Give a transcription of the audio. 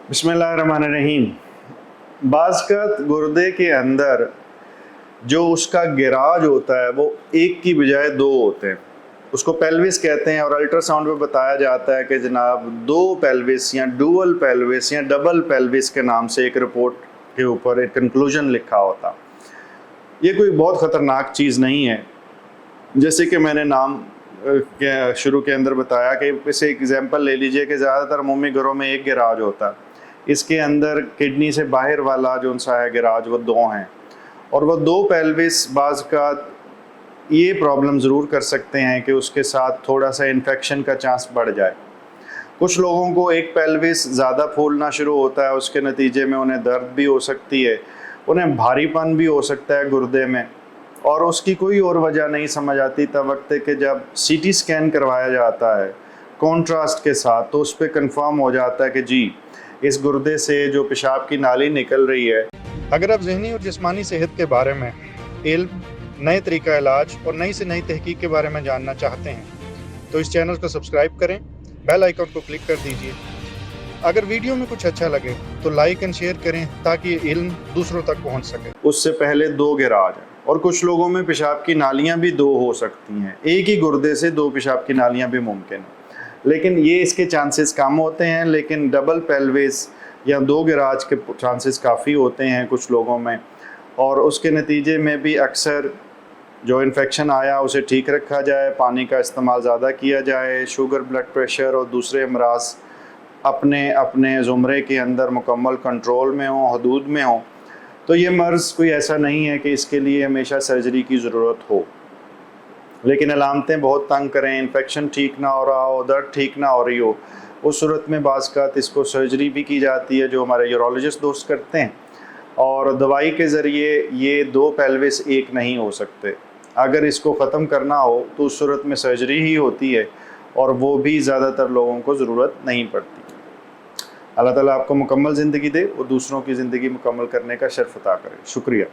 बिस्मिल्लाहिर्रहमानिर्रहीम। बाज़ गुर्दे के अंदर जो उसका गिराज होता है वो एक की बजाय दो होते हैं, उसको पेल्विस कहते हैं। और अल्ट्रासाउंड में बताया जाता है कि जनाब दो पेल्विस या डुअल पेल्विस या डबल पेल्विस के नाम से एक रिपोर्ट के ऊपर एक कंक्लूजन लिखा होता। ये कोई बहुत ख़तरनाक चीज़ नहीं है। जैसे कि मैंने नाम के शुरू के अंदर बताया कि इसे एग्जांपल ले लीजिए कि ज़्यादातर अमूमी घरों में एक गिराज होता है, इसके अंदर किडनी से बाहर वाला जो सा है गिराज वो दो हैं, और वो दो पेल्विस बाज़ का ये प्रॉब्लम ज़रूर कर सकते हैं कि उसके साथ थोड़ा सा इन्फेक्शन का चांस बढ़ जाए। कुछ लोगों को एक पेल्विस ज़्यादा फूलना शुरू होता है, उसके नतीजे में उन्हें दर्द भी हो सकती है, उन्हें भारीपन भी हो सकता है गुर्दे में, और उसकी कोई और वजह नहीं समझ आती तब वक्त कि जब सीटी स्कैन करवाया जाता है कॉन्ट्रास्ट के साथ, तो उस पर कंफर्म हो जाता है कि जी इस गुर्दे से जो पेशाब की नाली निकल रही है। अगर आप ज़हनी और जिस्मानी सेहत के बारे में इल्म, नए तरीका इलाज और नई से नई तहकीक के बारे में जानना चाहते हैं तो इस चैनल को सब्सक्राइब करें, बेल आइकन को क्लिक कर दीजिए। अगर वीडियो में कुछ अच्छा लगे तो लाइक एंड शेयर करें ताकि ये इल्म दूसरों तक पहुंच सके। उससे पहले दो गिराज हैं, और कुछ लोगों में पेशाब की नालियां भी दो हो सकती हैं। एक ही गुर्दे से दो पेशाब की नालियां भी मुमकिन है, लेकिन ये इसके चांसेस कम होते हैं। लेकिन डबल पेल्विस या दो गिराज के चांसेस काफ़ी होते हैं कुछ लोगों में, और उसके नतीजे में भी अक्सर जो इन्फेक्शन आया उसे ठीक रखा जाए, पानी का इस्तेमाल ज़्यादा किया जाए, शुगर, ब्लड प्रेशर और दूसरे अमराज अपने अपने ज़ुमरे के अंदर मुकम्मल कंट्रोल में हों, हदूद में हों, तो ये मर्ज़ कोई ऐसा नहीं है कि इसके लिए हमेशा सर्जरी की ज़रूरत हो। लेकिन अलामतें बहुत तंग करें, इन्फेक्शन ठीक ना हो रहा हो, दर्द ठीक ना हो रही हो, उस सूरत में बाज़ इसको सर्जरी भी की जाती है जो हमारे यूरोलॉजिस्ट दोस्त करते हैं, और दवाई के ज़रिए ये दो पेल्विस एक नहीं हो सकते। अगर इसको ख़त्म करना हो तो उस सूरत में सर्जरी ही होती है, और वो भी ज़्यादातर लोगों को ज़रूरत नहीं पड़ती। अल्लाह ताला आपको मुकम्मल ज़िंदगी दे और दूसरों की ज़िंदगी मुकम्मल करने का शर्फ अता करे। शुक्रिया।